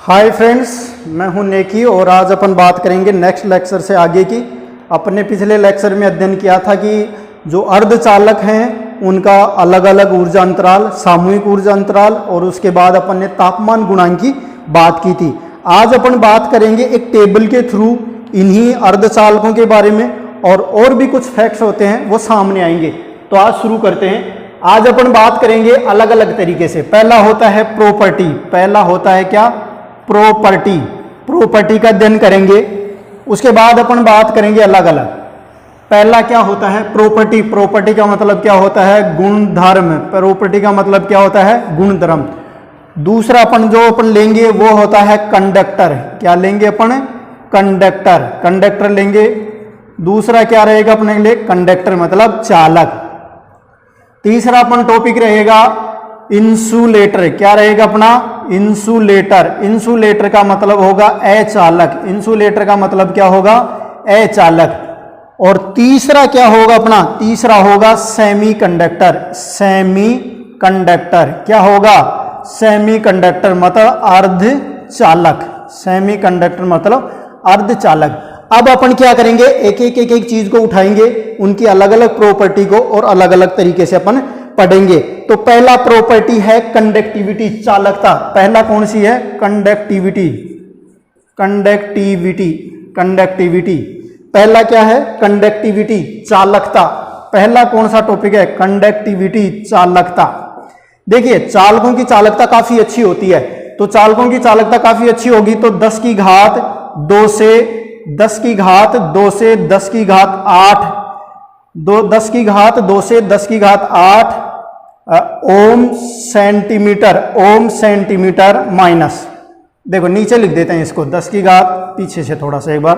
Hi friends, मैं हूं नेकी और आज अपन बात करेंगे नेक्स्ट लेक्चर से आगे की। अपने पिछले लेक्चर में अध्ययन किया था कि जो अर्धचालक हैं उनका अलग अलग ऊर्जा अंतराल, सामूहिक ऊर्जा अंतराल और उसके बाद अपन ने तापमान गुणांक की बात की थी। आज अपन बात करेंगे एक टेबल के थ्रू इन्हीं अर्धचालकों के बारे में और भी कुछ फैक्ट्स होते हैं वो सामने आएंगे। तो आज शुरू करते हैं। आज अपन बात करेंगे अलग अलग तरीके से। पहला होता है प्रॉपर्टी। पहला होता है क्या? प्रॉपर्टी। प्रॉपर्टी का अध्ययन करेंगे। उसके बाद अपन बात करेंगे अलग अलग। पहला क्या होता है? प्रॉपर्टी। प्रॉपर्टी का मतलब क्या होता है? गुणधर्म। प्रॉपर्टी का मतलब क्या होता है? गुणधर्म। दूसरा अपन जो लेंगे वो होता है कंडक्टर। क्या लेंगे अपन? कंडक्टर। कंडक्टर लेंगे। दूसरा क्या रहेगा अपने लिए? कंडक्टर मतलब चालक। तीसरा अपन टॉपिक रहेगा इंसुलेटर। क्या रहेगा अपना? इंसुलेटर। इंसुलेटर का मतलब होगा अचालक। इंसुलेटर का मतलब क्या होगा? अचालक। और तीसरा क्या होगा अपना? तीसरा होगा सेमी कंडक्टर। सेमी कंडक्टर क्या होगा? सेमी कंडक्टर मतलब अर्धचालक। सेमी कंडक्टर मतलब अर्धचालक। अब अपन क्या करेंगे? एक एक चीज को उठाएंगे, उनकी अलग अलग प्रॉपर्टी को और अलग अलग तरीके से अपन पढ़ेंगे। तो पहला प्रॉपर्टी है कंडक्टिविटी, चालकता। पहला कौन सी है? कंडक्टिविटी। कंडक्टिविटी। कंडक्टिविटी पहला क्या है? कंडक्टिविटी, चालकता। पहला कौन सा टॉपिक है? कंडक्टिविटी, चालकता। देखिए चालकों की चालकता काफी अच्छी होती है। तो चालकों की चालकता काफी अच्छी होगी तो 10 की घात 2 से 10 की घात 2 से 10 की घात 8 10 की घात 2 से 10 की घात 8 ओम सेंटीमीटर। ओम सेंटीमीटर माइनस, देखो नीचे लिख देते हैं इसको, 10 की घात, पीछे से थोड़ा सा एक बार,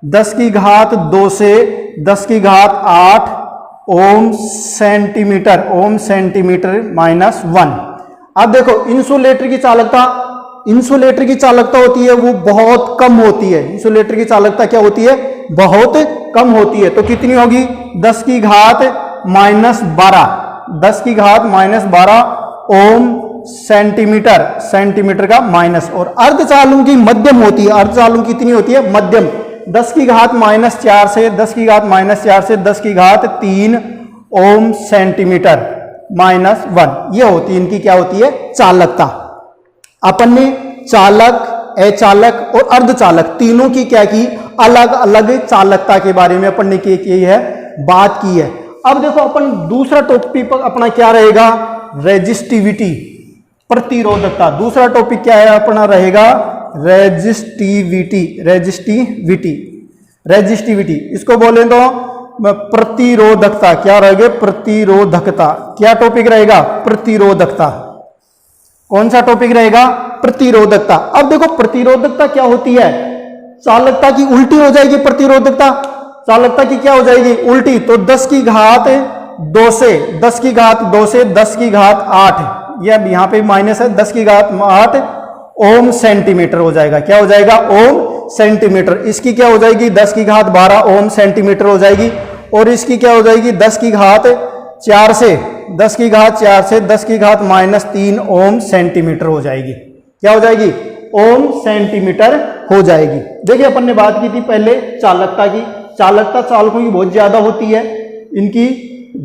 10 की घात 2 से 10 की घात 8 ओम सेंटीमीटर। ओम सेंटीमीटर माइनस 1। अब देखो इंसुलेटर की चालकता, इंसुलेटर की चालकता होती है वो बहुत कम होती है। इंसुलेटर की चालकता क्या होती है? बहुत कम होती है। तो कितनी होगी? 10 की घात माइनस 12। 10 की घात माइनस 12 ओम सेंटीमीटर। सेंटीमीटर का माइनस। और अर्धचालकों की मध्यम होती है। अर्धचालकों की कितनी होती है? मध्यम। 10 की घात माइनस 4 से 10 की घात माइनस 4 से 10 की घात 3 ओम सेंटीमीटर माइनस 1। ये होती है इनकी क्या होती है? चालकता। अपन ने चालक, अचालक और अर्धचालक तीनों की क्या की? अलग अलग चालकता के बारे में अपन ने की है, बात की है। अब देखो अपन दूसरा टॉपिक अपना क्या रहेगा? रेजिस्टिविटी, प्रतिरोधकता। दूसरा टॉपिक क्या है अपना? रहेगा रेजिस्टिविटी। रेजिस्टिविटी। रेजिस्टिविटी इसको बोले तो प्रतिरोधकता। क्या रहेगा? प्रतिरोधकता। क्या टॉपिक रहेगा? प्रतिरोधकता। कौन सा टॉपिक रहेगा? प्रतिरोधकता। अब देखो प्रतिरोधकता क्या होती है? चालकता की उल्टी हो जाएगी प्रतिरोधकता। चालकता की क्या हो जाएगी? उल्टी। तो 10 की घात 2 से 10 की घात 2 से 10 की घात 8, यह यहां पे माइनस है, 10 की घात 8 ओम सेंटीमीटर हो जाएगा। क्या हो जाएगा? ओम सेंटीमीटर। इसकी क्या हो जाएगी? 10 की घात 12 ओम सेंटीमीटर हो जाएगी। और इसकी क्या हो जाएगी? 10 की घात 4 से 10 की घात 4 से 10 की घात माइनस 3 ओम सेंटीमीटर हो जाएगी। क्या हो जाएगी? ओम सेंटीमीटर हो जाएगी। देखिए अपन ने बात की थी पहले चालकता की। चालकता चालकों की बहुत ज्यादा होती है, इनकी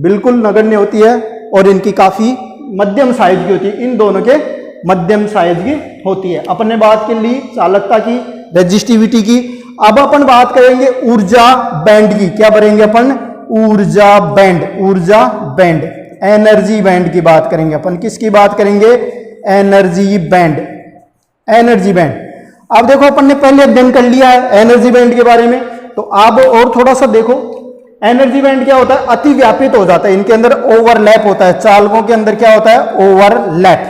बिल्कुल नगण्य होती है और इनकी काफी मध्यम साइज की होती है। इन दोनों के मध्यम साइज की होती है। अपन ने बात कर ली चालकता की, रेजिस्टिविटी की। अब अपन बात करेंगे ऊर्जा बैंड की। क्या करेंगे अपन? ऊर्जा बैंड। ऊर्जा बैंड, एनर्जी बैंड की बात करेंगे अपन। किसकी बात करेंगे? Energy band. Energy band. अब देखो अपन ने पहले अध्ययन कर लिया है एनर्जी बैंड के बारे में, तो अब और थोड़ा सा देखो। एनर्जी बैंड क्या होता है? अति व्यापित हो जाता है। इनके अंदर ओवरलैप होता है। चालकों के अंदर क्या होता है? ओवरलैप।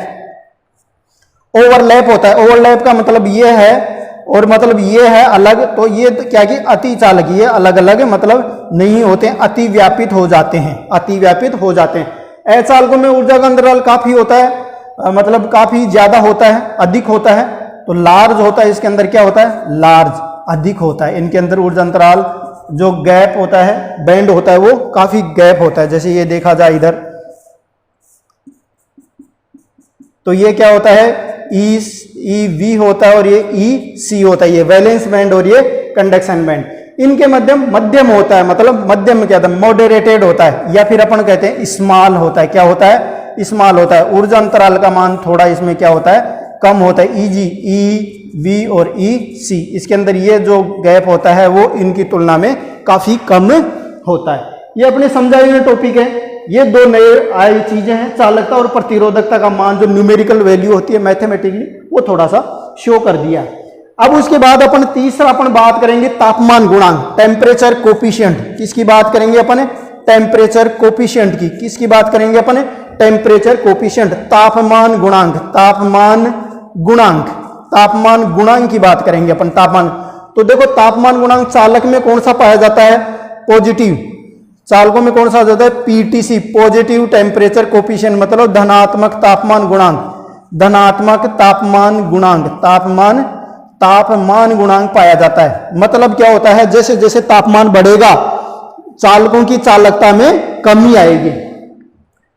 ओवरलैप होता है। ओवरलैप का मतलब ये है, और मतलब ये है अलग, तो ये क्या कि अति चालक, ये अलग अलग मतलब नहीं होते हैं, अति व्यापित हो जाते हैं। अति व्यापित हो जाते हैं। अचालकों में ऊर्जा का अंतराल काफी होता है, मतलब काफी ज्यादा होता है, अधिक होता है। तो लार्ज होता है, इसके अंदर क्या होता है? लार्ज, अधिक होता है। इनके अंदर ऊर्जा अंतराल जो गैप होता है, बैंड होता है, वो काफी गैप होता है। जैसे ये देखा जाए इधर, तो ये क्या होता है? ई वी होता है और ये ई सी होता है, ये वैलेंस बैंड और ये कंडक्शन बैंड। इनके मध्यम होता है, मतलब मध्यम क्या होता है, मॉडरेटेड होता है, या फिर अपन कहते हैं स्मॉल होता है। क्या होता है? स्मॉल होता है। ऊर्जा अंतराल का मान थोड़ा इसमें क्या होता है, कम होता है। ई जी, ई वी और ई सी, इसके अंदर ये जो गैप होता है वो इनकी तुलना में काफी कम होता है। ये अपने समझाए हुए टॉपिक है। ये दो नए आई चीजें हैं, चालकता और प्रतिरोधकता का मान जो न्यूमेरिकल वैल्यू होती है मैथमेटिकली, वो थोड़ा सा शो कर दिया। अब उसके बाद अपन तीसरा बात करेंगे तापमान गुणांक, टेम्परेचर कोफिशिएंट। किसकी बात करेंगे अपन? टेम्परेचर कोफिशिएंट की। किसकी बात करेंगे अपन? टेम्परेचर कोफिशिएंट, तापमान गुणांक, तापमान गुणांक, तापमान गुणांक की बात करेंगे अपन। तापमान, तो देखो तापमान गुणांक चालक में कौन सा पाया जाता है? पॉजिटिव। चालकों में कौन सा जाता है? पीटीसी, पॉजिटिव टेम्परेचर कोफिशिएंट, मतलब धनात्मक तापमान गुणांक, धनात्मक तापमान गुणांक, तापमान गुणांक पाया जाता है। मतलब क्या होता है, जैसे जैसे तापमान बढ़ेगा चालकों की चालकता में कमी आएगी।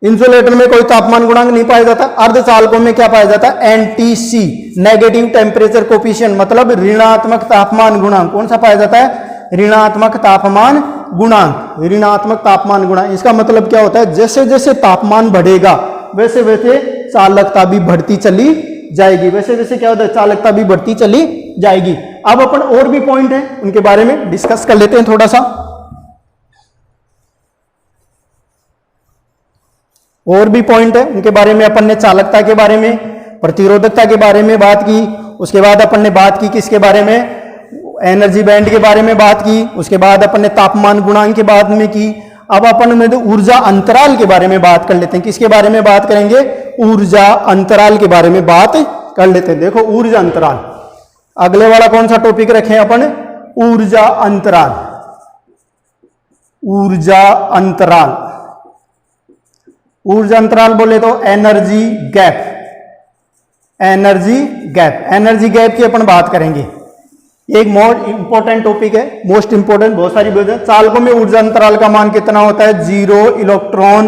इंसुलेटर में कोई तापमान गुणांक नहीं पाया जाता। अर्धचालकों में क्या पाया जाता है? एनटीसी, नेगेटिव टेम्परेचर कोफिशिएंट, मतलब ऋणात्मक तापमान गुणांक। कौन सा पाया जाता है? ऋणात्मक तापमान गुणांक, ऋणात्मक तापमान गुणांक। इसका मतलब क्या होता है, जैसे जैसे तापमान बढ़ेगा वैसे वैसे चालकता भी बढ़ती चली जाएगी, वैसे वैसे क्या होता है, चालकता भी बढ़ती चली जाएगी। अब अपन और भी पॉइंट है उनके बारे में डिस्कस कर लेते हैं थोड़ा सा। और भी पॉइंट है उनके बारे में, अपन ने चालकता के बारे में, प्रतिरोधकता के बारे में बात की। उसके बाद अपन ने बात की किसके बारे में? एनर्जी बैंड के बारे में बात की। उसके बाद अपन ने तापमान गुणांक के बारे में की। अब अपन में ऊर्जा अंतराल के बारे में बात कर लेते हैं। किसके बारे में बात करेंगे? ऊर्जा अंतराल के बारे में बात कर लेते हैं। देखो ऊर्जा अंतराल, अगले वाला कौन सा टॉपिक रखें अपन? ऊर्जा अंतराल। ऊर्जा अंतराल, ऊर्जा अंतराल बोले तो energy gap, energy gap, energy gap की अपन बात करेंगे। एक मोस्ट इंपॉर्टेंट टॉपिक है, मोस्ट इंपॉर्टेंट, बहुत सारी बातें। चालकों में ऊर्जा अंतराल का मान कितना होता है? 0 इलेक्ट्रॉन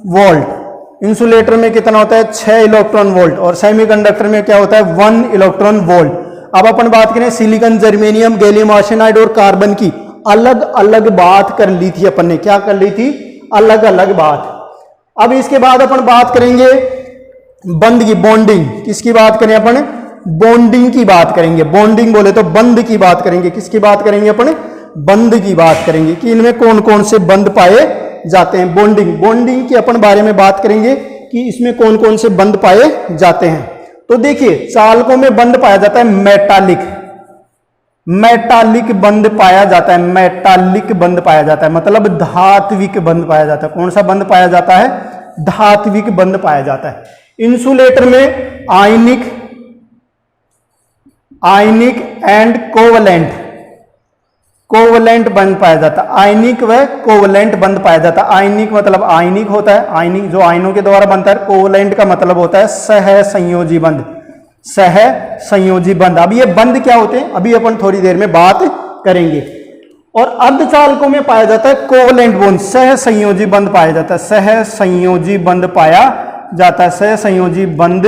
वोल्ट। इंसुलेटर में कितना होता है? 6 इलेक्ट्रॉन वोल्ट। और सेमीकंडक्टर में क्या होता है? 1 इलेक्ट्रॉन वोल्ट। अब अपन बात करें सिलिकॉन, जर्मेनियम, गैलियम आर्सेनाइड और कार्बन की, अलग अलग बात कर ली थी अपन ने। क्या कर ली थी? अलग अलग बात। अब इसके बाद अपन बात करेंगे बंध की, बॉन्डिंग। किसकी बात करें अपन? बॉन्डिंग की बात करेंगे। बॉन्डिंग बोले तो बंध की बात करेंगे। किसकी बात करेंगे अपन? बंध की बात करेंगे कि इनमें कौन कौन से बंध पाए जाते हैं। बॉन्डिंग, बॉन्डिंग की अपन बारे में बात करेंगे कि इसमें कौन कौन से बंध पाए जाते हैं। तो देखिए चालकों में बंध पाया जाता है मेटालिक, मेटालिक बंध पाया जाता है, मेटालिक बंध पाया जाता है, मतलब धात्विक बंध पाया जाता है। कौन सा बंध पाया जाता है? धात्विक बंध पाया जाता है। इंसुलेटर में आयनिक, आयनिक एंड कोवलेंट, कोवलेंट बंध पाया जाता है। आयनिक व कोवलेंट बंध पाया जाता है। आयनिक मतलब आयनिक होता है, आयनिक जो आयनों के द्वारा बनता है। कोवलेंट का मतलब होता है सह संयोजी बंध, सह संयोजी बंध। अब ये बंध क्या होते हैं अभी अपन थोड़ी देर में बात करेंगे। और अर्धचालकों में पाया जाता है कोवलेंट बॉन्ड, सह संयोजी बंध पाया जाता है, सह संयोजी बंध पाया जाता है, सह संयोजी बंध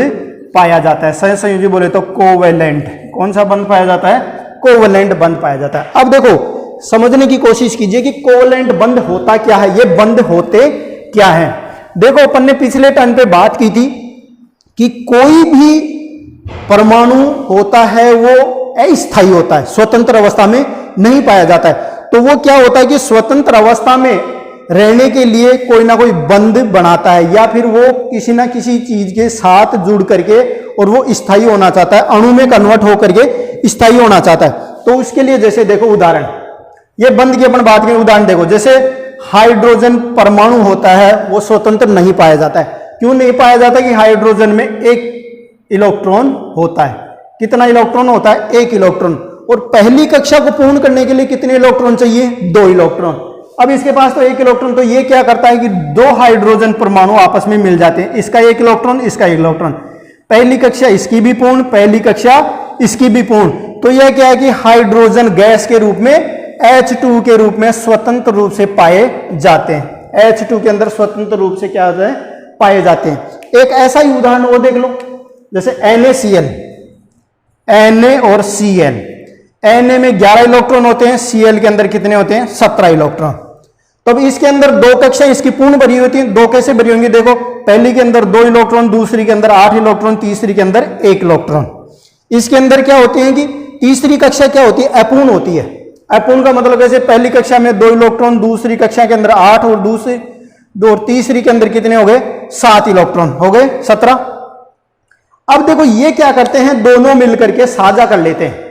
पाया जाता है। सह संयोजी बोले तो कोवेलेंट। कौन सा बंध पाया जाता है? कोवेलेंट बंध पाया जाता है। अब देखो समझने की कोशिश कीजिए कि कोवेलेंट बंध होता क्या है, ये बंध होते क्या है। देखो अपन ने पिछले टर्न पे बात की थी कि कोई भी परमाणु होता है वो अस्थायी होता है, स्वतंत्र अवस्था में नहीं पाया जाता है। तो वो क्या होता है कि स्वतंत्र अवस्था में रहने के लिए कोई ना कोई बंध बनाता है, या फिर वो किसी ना किसी चीज के साथ जुड़ करके और वो स्थायी होना चाहता है, अणु में कन्वर्ट होकर के स्थायी होना चाहता है। तो उसके लिए जैसे देखो उदाहरण, ये बंध की अपन बात करें, उदाहरण देखो जैसे हाइड्रोजन परमाणु होता है वो स्वतंत्र नहीं पाया जाता है। क्यों नहीं पाया जाता? कि हाइड्रोजन में एक इलेक्ट्रॉन होता है। कितना इलेक्ट्रॉन होता है? 1 इलेक्ट्रॉन। और पहली कक्षा को पूर्ण करने के लिए कितने इलेक्ट्रॉन चाहिए? 2 इलेक्ट्रॉन। अब इसके पास तो 1 इलेक्ट्रॉन, तो ये क्या करता है कि 2 हाइड्रोजन परमाणु आपस में मिल जाते हैं, इसका 1 इलेक्ट्रॉन, इसका 1 इलेक्ट्रॉन। पहली कक्षा इसकी भी पूर्ण, पहली कक्षा इसकी भी पूर्ण। तो यह क्या है कि हाइड्रोजन गैस के रूप में H2 के रूप में स्वतंत्र रूप से पाए जाते हैं। H2 के अंदर स्वतंत्र रूप से क्या होता है? पाए जाते हैं। एक ऐसा ही उदाहरण और देख लो, जैसे NaCl, Na और Cl। Na में 11 इलेक्ट्रॉन होते हैं, Cl के अंदर कितने होते हैं? 17 इलेक्ट्रॉन। तो अब इसके अंदर दो कक्षाएं इसकी पूर्ण भरी होती हैं। दो कैसे भरी होंगी? देखो, पहली के अंदर 2 इलेक्ट्रॉन, दूसरी के अंदर 8 इलेक्ट्रॉन, तीसरी के अंदर 1 इलेक्ट्रॉन। इसके अंदर क्या होते हैं कि तीसरी कक्षा क्या होती है? अपूर्ण होती है। अपूर्ण का मतलब कैसे? पहली कक्षा में 2 इलेक्ट्रॉन, दूसरी कक्षा के अंदर 8 और दूसरी दो और तीसरी के अंदर कितने हो गए? 7 इलेक्ट्रॉन हो गए, 17। अब देखो ये क्या करते हैं, दोनों मिलकर के साझा कर लेते हैं।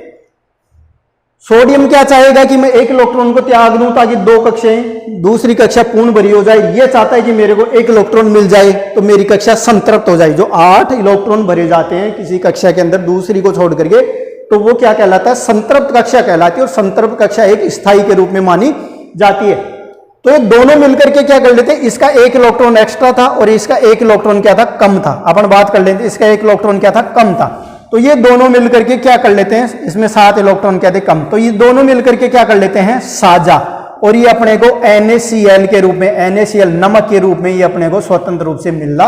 सोडियम क्या चाहेगा कि मैं 1 इलेक्ट्रॉन को त्याग दूं ताकि 2 कक्षाएं, दूसरी कक्षा पूर्ण भरी हो जाए। ये चाहता है कि मेरे को 1 इलेक्ट्रॉन मिल जाए तो मेरी कक्षा संतृप्त हो जाए। जो 8 इलेक्ट्रॉन भरे जाते हैं किसी कक्षा के अंदर दूसरी को छोड़ करके, तो वो क्या कहलाता है? संतृप्त कक्षा कहलाती है। और संतृप्त कक्षा एक स्थायी के रूप में मानी जाती है। तो ये दोनों मिलकर के क्या कर लेते हैं? इसका 1 इलेक्ट्रॉन एक्स्ट्रा था और इसका 1 इलेक्ट्रॉन क्या था? कम था। अपन बात कर लेते हैं, इसका 1 इलेक्ट्रॉन क्या था? कम था। तो ये दोनों मिलकर के क्या कर लेते हैं? इसमें 7 इलेक्ट्रॉन क्या थे? कम। तो ये दोनों मिलकर के क्या कर लेते हैं? साझा। और ये अपने को NaCl के रूप में, NaCl नमक के रूप में ये अपने को स्वतंत्र रूप से मिलना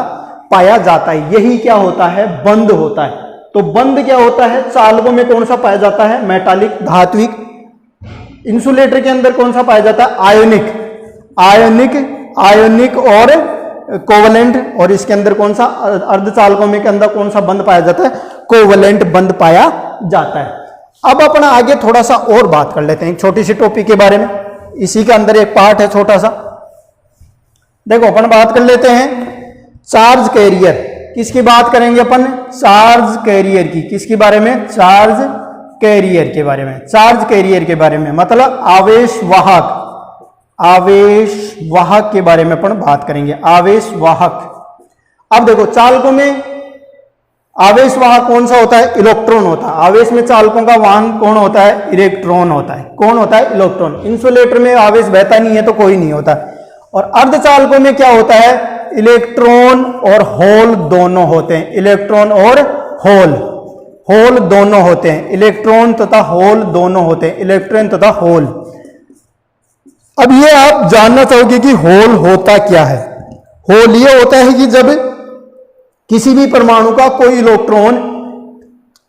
पाया जाता है। यही क्या होता है? बंध होता है। तो बंध क्या होता है? चालकों में कौन सा पाया जाता है? मेटालिक, धात्विक। इंसुलेटर के अंदर कौन सा पाया जाता है? आयोनिक। आयोनिक और कोवलेंट। और इसके अंदर कौन सा? अर्धचालकों में के अंदर कौन सा बंध पाया जाता है? कोवलेंट बंध पाया जाता है। अब अपना आगे थोड़ा सा और बात कर लेते हैं एक छोटी सी टॉपिक के बारे में। इसी के अंदर एक पार्ट है छोटा सा। देखो अपन बात कर लेते हैं चार्ज कैरियर। किसकी बात करेंगे अपन? चार्ज कैरियर की। किसके बारे में? चार्ज कैरियर के बारे में। चार्ज कैरियर के बारे में मतलब आवेश वाहक। आवेश वाहक के बारे में अपन बात करेंगे। आवेश वाहक। अब देखो चालकों में आवेश वाहक कौन सा होता है? इलेक्ट्रॉन होता है। आवेश में चालकों का वाहन कौन होता है? इलेक्ट्रॉन होता है। कौन होता है? इलेक्ट्रॉन। इंसुलेटर में आवेश बहता नहीं है तो कोई नहीं होता। और अर्धचालकों में क्या होता है? इलेक्ट्रॉन और होल दोनों होते हैं। इलेक्ट्रॉन और होल दोनों होते हैं। इलेक्ट्रॉन तथा होल दोनों होते हैं। इलेक्ट्रॉन तथा होल। अब ये आप जानना चाहोगे कि होल होता क्या है? होल ये होता है कि जब किसी भी परमाणु का कोई इलेक्ट्रॉन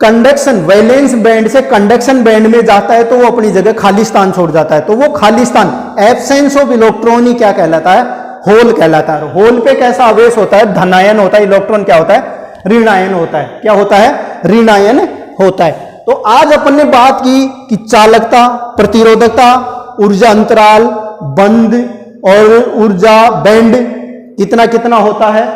कंडक्शन वैलेंस बैंड से कंडक्शन बैंड में जाता है तो वो अपनी जगह खाली स्थान छोड़ जाता है। तो वो खाली स्थान, एब्सेंस ऑफ इलेक्ट्रॉन ही क्या कहलाता है? होल कहलाता है। होल पे कैसा आवेश होता है? धनायन होता है। इलेक्ट्रॉन क्या होता है? ऋणायन होता है। क्या होता है? ऋणायन होता है। तो आज अपन ने बात की कि चालकता, प्रतिरोधकता, ऊर्जा अंतराल, बंध और ऊर्जा बैंड कितना कितना होता है।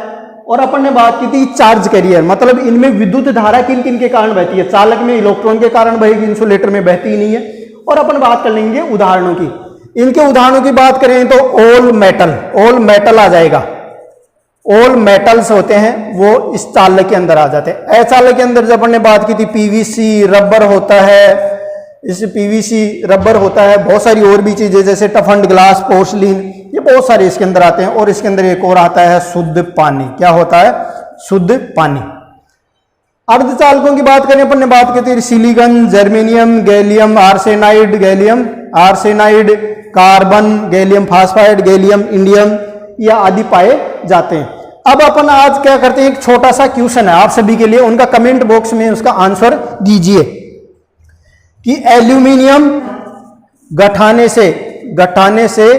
और अपन ने बात की थी चार्ज कैरियर, मतलब इनमें विद्युत धारा किन किन के कारण बहती है। चालक में इलेक्ट्रॉन के कारण बहेगी, इंसुलेटर में बहती ही नहीं है। और अपन बात कर लेंगे उदाहरणों की। इनके उदाहरणों की बात करें तो ऑल मेटल आ जाएगा। ऑल मेटल्स होते हैं वो इस चालक के अंदर आ जाते हैं। अचालक के अंदर जब अपन ने बात की थी पीवीसी रबर होता है। इस पीवीसी रबर होता है, बहुत सारी और भी चीजें जैसे टफन्ड ग्लास, पोर्सलिन, ये बहुत सारे इसके अंदर आते हैं। और इसके अंदर एक और आता है शुद्ध पानी। क्या होता है? शुद्ध पानी। अर्धचालकों की बात करें, अपन ने बात की थी silicon, germanium, gallium arsenide, carbon, gallium phosphide, gallium indium, या आदि पाए जाते हैं। अब अपन आज क्या करते हैं, एक छोटा सा क्वेश्चन है आप सभी के लिए, उनका कमेंट बॉक्स में उसका आंसर दीजिए कि एल्यूमिनियम गठाने से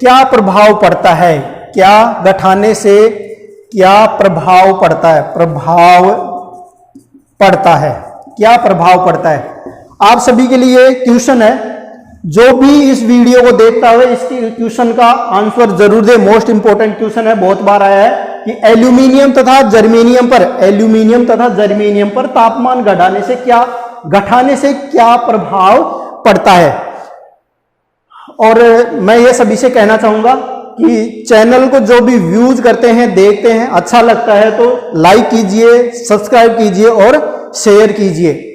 क्या प्रभाव पड़ता है। क्या गठाने से क्या प्रभाव पड़ता है? क्या प्रभाव पड़ता है? आप सभी के लिए क्वेश्चन है। जो भी इस वीडियो को देखता है इस क्वेश्चन का आंसर जरूर दे। मोस्ट इंपोर्टेंट क्वेश्चन है, बहुत बार आया है कि एल्यूमिनियम तथा जर्मेनियम पर तापमान घटाने से क्या प्रभाव पड़ता है। और मैं ये सभी से कहना चाहूंगा कि चैनल को जो भी व्यूज करते हैं, देखते हैं, अच्छा लगता है तो लाइक कीजिए, सब्सक्राइब कीजिए और शेयर कीजिए।